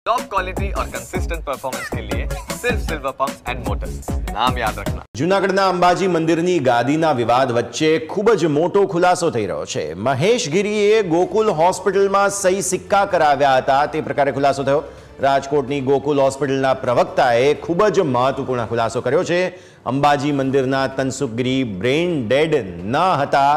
Top quality और consistent performance के लिए सिर्फ सिल्वर पंप्स एंड मोटर्स, नाम याद रखना। જૂનાગઢના અંબાજી મંદિરની ગાદીના વિવાદ વચ્ચે ખૂબ જ મોટો ખુલાસો થઈ રહ્યો છે। મહેશ ગીરીએ ગોકુલ હોસ્પિટલમાં સહી સિક્કા કરાવ્યા હતા, તે પ્રકારે ખુલાસો થયો। રાજકોટની ગોકુલ હોસ્પિટલના પ્રવક્તાએ ખૂબ જ મહત્વપૂર્ણ ખુલાસો કર્યો છે। અંબાજી મંદિરના તનસુખ ગીરી બ્રેઇન ડેડ ન હતા।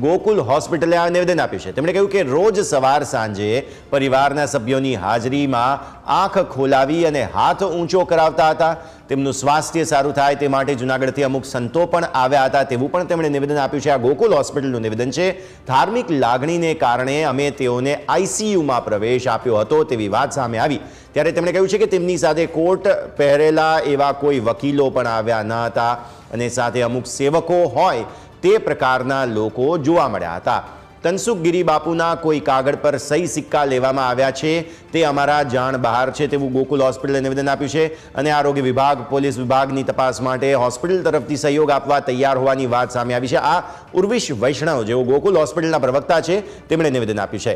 ગોકુલ હોસ્પિટલે આ નિવેદન આપ્યું છે। તેમણે કહ્યું કે રોજ સવાર સાંજે પરિવારના સભ્યોની હાજરીમાં આંખ ખોલાવી અને હાથ ઊંચો કરાવતા હતા। તેમનું સ્વાસ્થ્ય સારું થાય તે માટે જૂનાગઢથી અમુક સંતો પણ આવ્યા હતા, તેવું પણ તેમણે નિવેદન આપ્યું છે। આ ગોકુલ હોસ્પિટલનું નિવેદન છે। ધાર્મિક લાગણીને કારણે અમે તેઓને આઈસીયુમાં પ્રવેશ આપ્યો હતો તેવી વાત સામે આવી, ત્યારે તેમણે કહ્યું છે કે તેમની સાથે કોટ પહેરેલા એવા કોઈ વકીલો પણ આવ્યા ન હતા અને સાથે અમુક સેવકો હોય તે પ્રકારના લોકો જોવા મળ્યા હતા। તનસુખ ગીરી બાપુના કોઈ કાગળ પર સહી સિક્કા લેવામાં આવ્યા છે તે અમારા જાણ બહાર છે તેવું ગોકુલ હોસ્પિટલે નિવેદન આપ્યું છે અને આરોગ્ય વિભાગ પોલીસ વિભાગની તપાસ માટે હોસ્પિટલ તરફથી સહયોગ આપવા તૈયાર હોવાની વાત સામે આવી છે। આ ઉર્વિશ વૈષ્ણવ જેઓ ગોકુલ હોસ્પિટલના પ્રવક્તા છે તેમણે નિવેદન આપ્યું છે।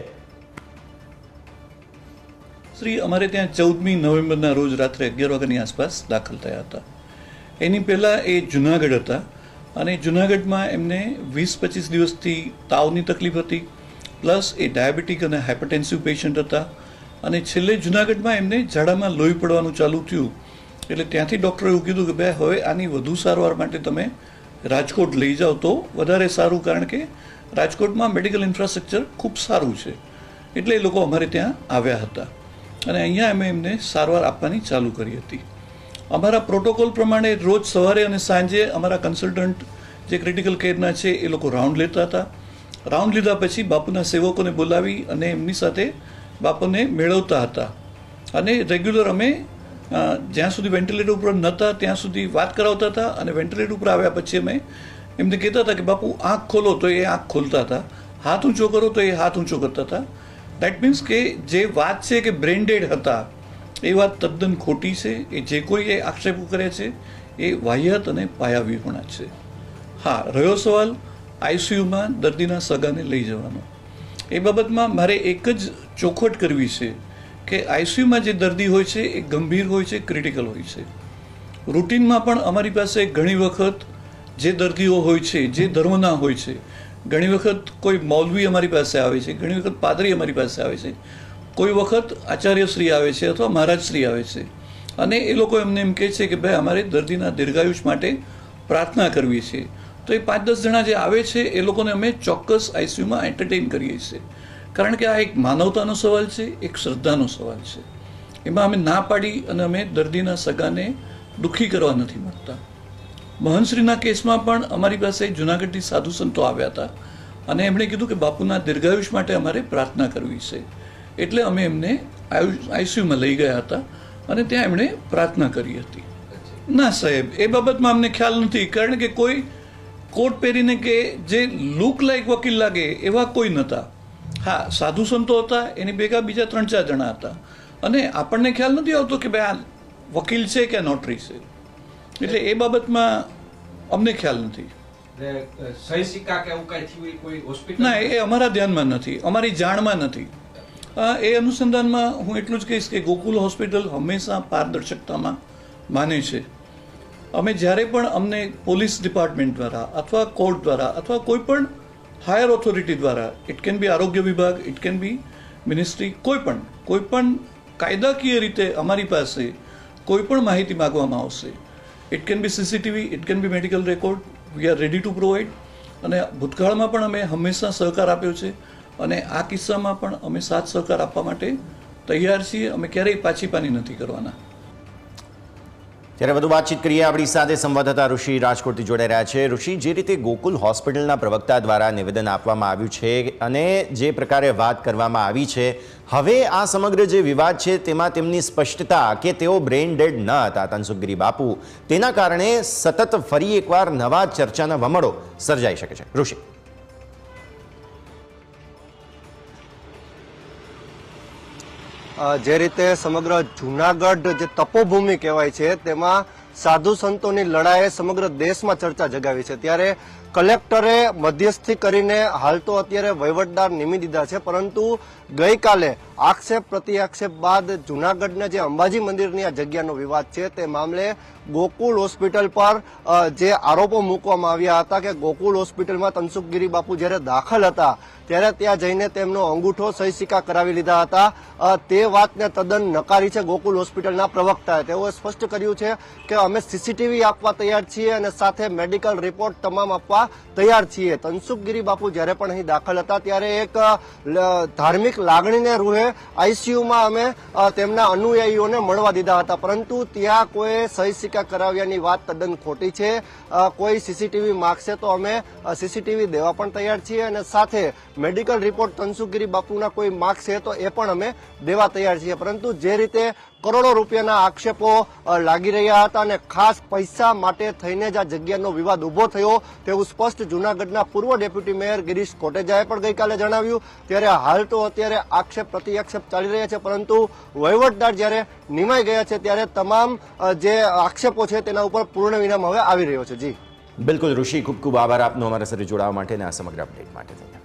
શ્રી અમારે ત્યાં 14મી નવેમ્બરના રોજ રાત્રે 11 વાગ્યાની આસપાસ દાખલ થયા હતા। એની પહેલાં એ જૂનાગઢ હતા અને જૂનાગઢમાં એમને 20-25 દિવસથી તાવની તકલીફ હતી, પ્લસ એ ડાયાબિટીક અને હાઇપરટેન્સિવ પેશન્ટ હતા અને છેલ્લે જૂનાગઢમાં એમને ઝાડામાં લોહી પડવાનું ચાલુ થયું એટલે ત્યાંથી ડૉક્ટરે એવું કીધું કે ભાઈ હવે આની વધુ સારવાર માટે તમે રાજકોટ લઈ જાઓ તો વધારે સારું, કારણ કે રાજકોટમાં મેડિકલ ઇન્ફ્રાસ્ટ્રક્ચર ખૂબ સારું છે। એટલે એ લોકો અમારે ત્યાં આવ્યા હતા અને અહીંયા અમે એમને સારવાર આપવાની ચાલુ કરી હતી। અમારા પ્રોટોકોલ પ્રમાણે રોજ સવારે અને સાંજે અમારા કન્સલ્ટન્ટ જે ક્રિટિકલ કેરના છે એ લોકો રાઉન્ડ લેતા હતા। રાઉન્ડ લીધા પછી બાપુના સેવકોને બોલાવી અને એમની સાથે બાપુને મેળવતા હતા અને રેગ્યુલર અમે જ્યાં સુધી વેન્ટિલેટર ઉપર નહોતા ત્યાં સુધી વાત કરાવતા હતા અને વેન્ટિલેટર ઉપર આવ્યા પછી અમે એમને કહેતા હતા કે બાપુ આંખ ખોલો તો એ આંખ ખોલતા હતા, હાથ ઊંચો કરો તો એ હાથ ઊંચો કરતા હતા। દેટ મીન્સ કે જે વાત છે કે બ્રેઇન ડેડ હતા એ વાત તદ્દન ખોટી છે। એ જે કોઈ એ આક્ષેપો કરે છે એ વાહિયાત અને પાયાવિહોણા છે। હા, રહ્યો સવાલ આઈસીયુમાં દર્દીના સગાને લઈ જવાનો, એ બાબતમાં મારે એક જ ચોખવટ કરવી છે કે આઈસીયુમાં જે દર્દી હોય છે એ ગંભીર હોય છે, ક્રિટિકલ હોય છે। રૂટીનમાં પણ અમારી પાસે ઘણી વખત જે દર્દીઓ હોય છે જે ધર્મના હોય છે, ઘણી વખત કોઈ મૌલવી અમારી પાસે આવે છે, ઘણી વખત પાદરી અમારી પાસે આવે છે, કોઈ વખત આચાર્યશ્રી આવે છે અથવા મહારાજશ્રી આવે છે અને એ લોકો એમને એમ કહે છે કે ભાઈ અમારે દર્દીના દીર્ઘાયુષ માટે પ્રાર્થના કરવી છે, તો એ 5-10 જણા જે આવે છે એ લોકોને અમે ચોક્કસ આઈસીયુમાં એન્ટરટેઇન કરીએ છીએ, કારણ કે આ એક માનવતાનો સવાલ છે, એક શ્રદ્ધાનો સવાલ છે। એમાં અમે ના પાડી અને અમે દર્દીના સગાને દુઃખી કરવા નથી માંગતા। મહંશ્રીના કેસમાં પણ અમારી પાસે જૂનાગઢથી સાધુ સંતો આવ્યા હતા અને એમણે કીધું કે બાપુના દીર્ઘાયુષ માટે અમારે પ્રાર્થના કરવી છે, એટલે અમે એમને આઈસીયુમાં લઈ ગયા હતા અને ત્યાં એમણે પ્રાર્થના કરી હતી। ના સાહેબ, એ બાબતમાં અમને ખ્યાલ નથી, કારણ કે કોઈ કોટ પહેરીને કે જે લુક લાઈક વકીલ લાગે એવા કોઈ નહોતા। હા, સાધુ સંતો હતા, એની ભેગા બીજા 3-4 જણા હતા અને આપણને ખ્યાલ નથી આવતો કે ભાઈ આ વકીલ છે કે નોટરી છે, એટલે એ બાબતમાં અમને ખ્યાલ નથી। ના, એ અમારા ધ્યાનમાં નથી, અમારી જાણમાં નથી। એ અનુસંધાનમાં હું એટલું જ કહીશ કે ગોકુલ હોસ્પિટલ હંમેશા પારદર્શકતામાં માને છે। અમે જ્યારે પણ અમને પોલીસ ડિપાર્ટમેન્ટ દ્વારા અથવા કોર્ટ દ્વારા અથવા કોઈ પણ હાયર ઓથોરિટી દ્વારા, ઇટ કેન બી આરોગ્ય વિભાગ, ઇટ કેન બી મિનિસ્ટ્રી, કોઈ પણ કાયદાકીય રીતે અમારી પાસે કોઈ પણ માહિતી માગવામાં આવશે, it can be CCTV, it can be medical record, we are ready to provide. અને ભૂતકાળમાં પણ અમે હંમેશા સહકાર આપ્યો છે અને આ કિસ્સામાં પણ અમે સાથ સહકાર આપવા માટે તૈયાર છીએ। અમે ક્યારેય પાછીપાની નથી કરવાના। ત્યારે વધુ વાતચીત કરીએ, આપણી સાથે સંવાદદાતા ઋષિ રાજકોટથી જોડાઈ રહ્યા છે। ઋષિ, જે રીતે ગોકુલ હોસ્પિટલના પ્રવક્તા દ્વારા નિવેદન આપવામાં આવ્યું છે અને જે પ્રકારે વાત કરવામાં આવી છે, હવે આ સમગ્ર જે વિવાદ છે તેમાં તેમની સ્પષ્ટતા કે તેઓ બ્રેઇન ડેડ ન હતા તનસુખ ગીરી બાપુ, તેના કારણે સતત ફરી એકવાર નવા ચર્ચાના વમળો સર્જાઈ શકે છે। ઋષિ, જે રીતે સમગ્ર જૂનાગઢ જે તપોભૂમિ કહેવાય છે તેમાં સાધુ સંતોની લડાઈએ સમગ્ર દેશમાં ચર્ચા જગાવી છે. ત્યારે કલેક્ટરે મધ્યસ્થી કરીને હાલ તો અત્યારે વહીવટદાર નિમી દીધા છે, પરંતુ ગઈકાલે આક્ષેપ પ્રતિ આક્ષેપ બાદ જૂનાગઢના જે અંબાજી મંદિરની આ જગ્યાનો વિવાદ છે તે મામલે ગોકુળ હોસ્પિટલ પર જે આરોપો મૂકવામાં આવ્યા હતા કે ગોકુળ હોસ્પિટલમાં તનસુખગીરી બાપુ જ્યારે દાખલ હતા ત્યારે ત્યાં જઈને તેમનો અંગૂઠો સહી સિક્કા કરાવી લીધા હતા. તે વાતને તદ્દન નકારી છે ગોકુળ હોસ્પિટલના પ્રવક્તાએ. તેઓએ સ્પષ્ટ કર્યું છે કે અમે સીસીટીવી આપવા તૈયાર છીએ અને સાથે મેડિકલ રિપોર્ટ તમામ આપવા તૈયાર છીએ. તનસુખગીરી બાપુ જ્યારે પણ અહીં દાખલ હતા ત્યારે એક ધાર્મિક લાગણીને રૂહે આઈસીયુમાં અમે તેમના અનુયાયીઓને મળવા દીધા હતા, પરંતુ ત્યાં કોઈ સહી સિક્કા કરાવ્યાની વાત તદ્દન ખોટી છે. કોઈ સીસીટીવી માગશે તો અમે સીસીટીવી દેવા પણ તૈયાર છીએ અને સાથે મેડિકલ રિપોર્ટ તનસુખગીરી બાપુના કોઈ માગશે તો એ પણ અમે દેવા તૈયાર છીએ. પરંતુ જે રીતે કરોડો રૂપિયાના આક્ષેપો લાગી રહ્યા હતા અને ખાસ પૈસા માટે થઈને જ આ જગ્યાનો વિવાદ ઉભો થયો તેવું સ્પષ્ટ જૂનાગઢના પૂર્વ ડેપ્યુટી મેયર ગિરીશ કોટેચાએ પણ ગઈકાલે જણાવ્યું. ત્યારે હાલ તો અત્યારે આક્ષેપ પ્રતિ આક્ષેપ ચાલી રહ્યા છે, પરંતુ વહીવટદાર જ્યારે નિમાઈ ગયા છે ત્યારે તમામ જે આક્ષેપો છે તેના ઉપર પૂર્ણ વિરામ હવે આવી રહ્યો છે. જી બિલકુલ ઋષિ, ખૂબ ખૂબ આભાર આપનો અમારા સાથે જોડાવા માટે અને આ સમગ્ર અપડેટ માટે.